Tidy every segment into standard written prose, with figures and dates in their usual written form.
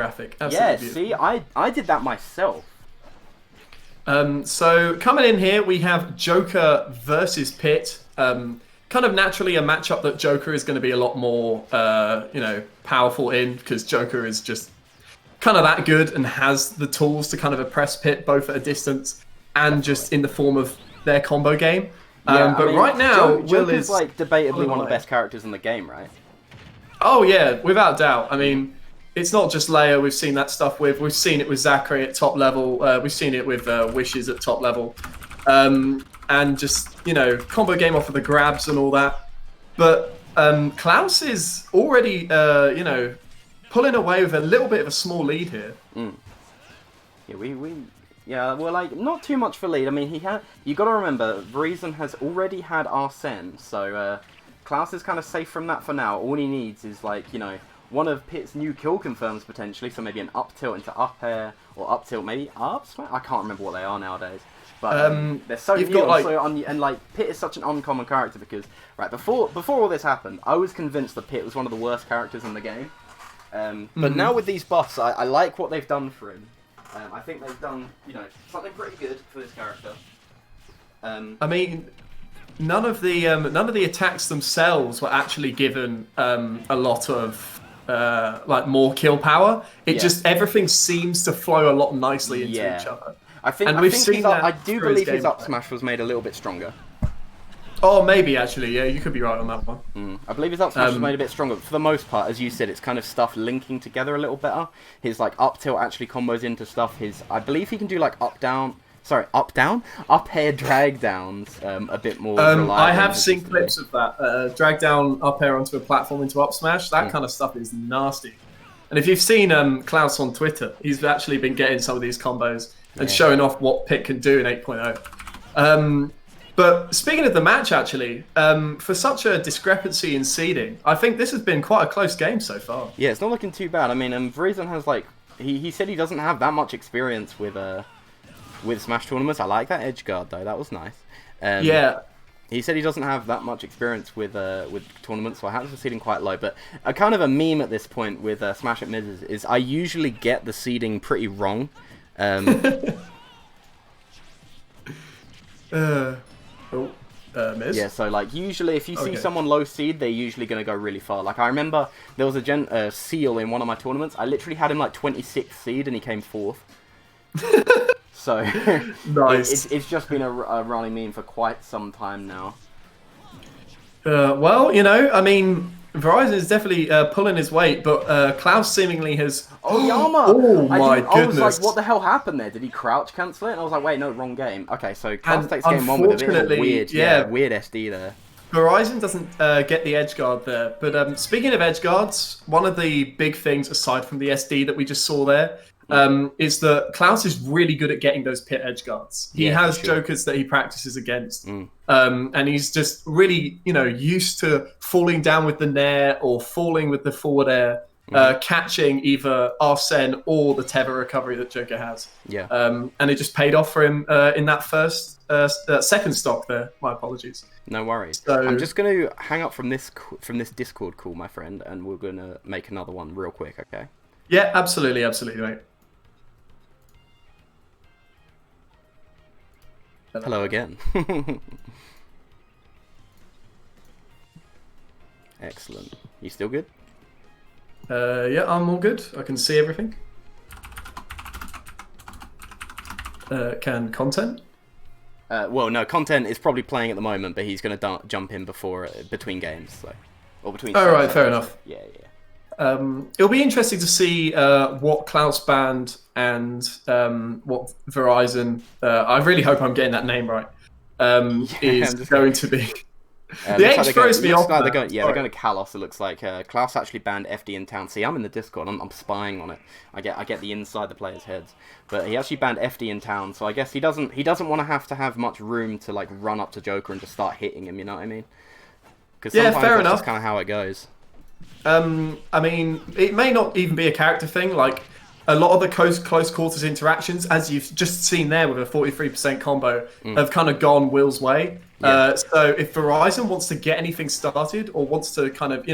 graphic. Yeah, Absolutely see, beautiful. I did that myself. So coming in here, we have Joker versus Pit. Kind of naturally a matchup that Joker is going to be a lot more, powerful in, because Joker is just kind of that good and has the tools to kind of oppress Pit both at a distance and just in the form of their combo game. Yeah, But right now, Will Joker's is like debatably pulling one of the away. best characters in the game, right? Oh yeah, without doubt. I mean, it's not just Leia. We've seen that stuff with. We've seen it with Zachary at top level. We've seen it with Wishes at top level, and just combo game off of the grabs and all that. But Klaus is already pulling away with a little bit of a small lead here. Yeah, we're like not too much for lead. I mean, you got to remember, Vhrizon has already had Arsene, so Klaus is kind of safe from that for now. All he needs is like one of Pit's new kill confirms potentially, so maybe an up tilt into up air or up tilt maybe up smash. I can't remember what they are nowadays, but they're so new and like Pit is such an uncommon character because before all this happened, I was convinced that Pit was one of the worst characters in the game. But now with these buffs, I like what they've done for him. I think they've done something pretty good for this character. I mean, none of the attacks themselves were actually given a lot of more kill power. Just everything seems to flow a lot nicely into each other. I do believe his up smash was made a little bit stronger. Oh, maybe actually, yeah, you could be right on that one. I believe his up smash was made a bit stronger. But for the most part, as you said, it's kind of stuff linking together a little better. His like up tilt actually combos into stuff. I believe he can do like up air drag downs a bit more. I have seen clips of that. Drag down up air onto a platform into up smash. That kind of stuff is nasty. And if you've seen Klaus on Twitter, he's actually been getting some of these combos and showing off what Pit can do in 8.0. But speaking of the match, actually, for such a discrepancy in seeding, I think this has been quite a close game so far. Yeah, it's not looking too bad. I mean, Vhrizon has he said he doesn't have that much experience with Smash tournaments. I like that edge guard though. That was nice. Yeah. He said he doesn't have that much experience with tournaments, so I have the seeding quite low. But a kind of a meme at this point with Smash at Miz is I usually get the seeding pretty wrong. Miz? Yeah, so like usually if you see someone low seed, they're usually going to go really far. Like I remember there was a Seal in one of my tournaments. I literally had him like 26th seed and he came 4th. So nice. It's just been a running meme for quite some time now. Well, I mean, Vhrizon is definitely pulling his weight, but Klaus seemingly has... Oh, Yama! Oh, my goodness. I was like, what the hell happened there? Did he crouch cancel it? And I was like, wait, no, wrong game. Okay, so Klaus takes game 1 with a bit of a weird SD there. Vhrizon doesn't get the edge guard there. But speaking of edge guards, one of the big things, aside from the SD that we just saw there, is that Klaus is really good at getting those Pit edge guards. He has jokers that he practices against. And he's just really, used to falling down with the nair or falling with the forward air, catching either Arsene or the tether recovery that Joker has. Yeah. And it just paid off for him in that second stock there. My apologies. No worries. So, I'm just going to hang up from this Discord call, my friend, and we're going to make another one real quick, okay? Yeah, absolutely, mate. Hello again. Excellent. You still good? Yeah, I'm all good. I can see everything. Can content? Well, no, content is probably playing at the moment, but he's going to jump in between games, so or between. Oh right, fair enough. Yeah. It'll be interesting to see what Klaus Band and what Vhrizon. I really hope I'm getting that name right. Is going to be. The H throws me off. They're going to Kalos. It looks like Klaus actually banned FD in town. See, I'm in the Discord. I'm spying on it. I get the inside the players' heads. But he actually banned FD in town. So I guess he doesn't want to have much room to like run up to Joker and just start hitting him. You know what I mean? Because fair enough. That's just kind of how it goes. I mean, it may not even be a character thing. Like a lot of the close quarters interactions, as you've just seen there with a 43% combo, have kind of gone Will's way. Yeah. So if Vhrizon wants to get anything started or wants to kind of,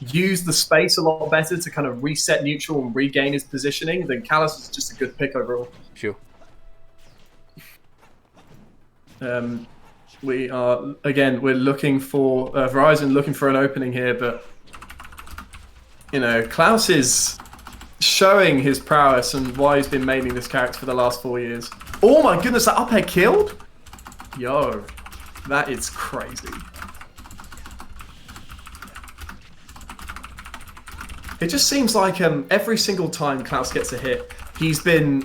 use the space a lot better to kind of reset neutral and regain his positioning, then Callus is just a good pick overall. Sure. We are, again, we're looking for Vhrizon looking for an opening here, but you know, Claus is showing his prowess and why he's been maining this character for the last 4 years. Oh my goodness, that up air killed? Yo, that is crazy. It just seems like every single time Claus gets a hit, he's been,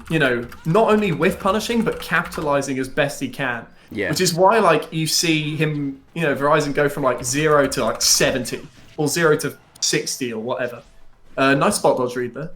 you know, not only whiff punishing, but capitalizing as best he can. Yeah. Which is why, like, you see him, you know, Vhrizon go from like 0 to like 70 or 0 to 60 or whatever. Nice spot dodge read there.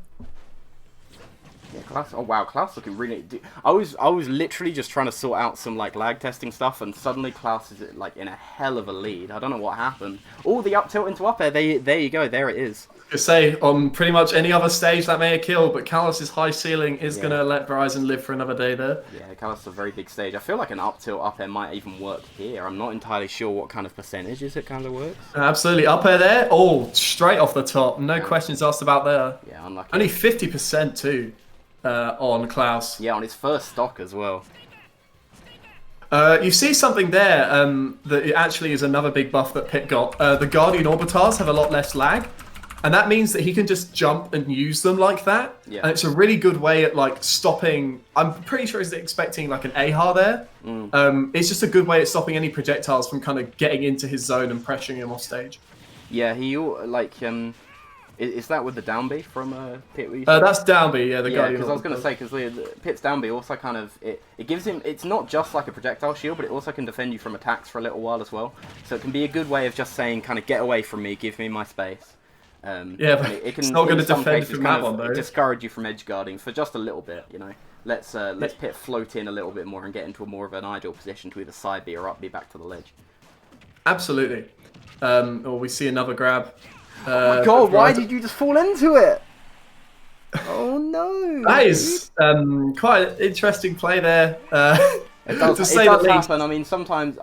Yeah, Claus. Oh wow, Claus looking really. I was literally just trying to sort out some like lag testing stuff, and suddenly Claus is like in a hell of a lead. I don't know what happened. Oh, the up tilt into up air. There you go. There it is. I say on pretty much any other stage that may have killed, but Callus's high ceiling is gonna let Vhrizon live for another day there. Yeah, Calus is a very big stage. I feel like an up tilt up air might even work here. I'm not entirely sure what kind of percentages it kind of works. Absolutely, up air there. Oh, straight off the top. No questions asked about there. Yeah, unlucky. Only 50% too on Claus. Yeah, on his first stock as well. You see something there that actually is another big buff that Pit got. The Guardian Orbitars have a lot less lag. And that means that he can just jump and use them like that. Yeah. And it's a really good way at like stopping. I'm pretty sure he's expecting like an AHAR there. It's just a good way at stopping any projectiles from kind of getting into his zone and pressuring him off stage. Yeah, he like is that with the down B from Pit? That's down B, yeah. The yeah, Guardian. because I was going to say because Pit's down B also kind of it gives him. It's not just like a projectile shield, but it also can defend you from attacks for a little while as well. So it can be a good way of just saying kind of get away from me, give me my space. Yeah, but it can, it's not going to in some defend cases, from kind that of one though. discourage you from edge guarding for just a little bit, you know. Let's Pit float in a little bit more and get into a more of an ideal position to either side B or up B back to the ledge. Absolutely. Or we see another grab. Oh my god, why did you just fall into it? Oh no. That is quite an interesting play there. It does happen. I mean, sometimes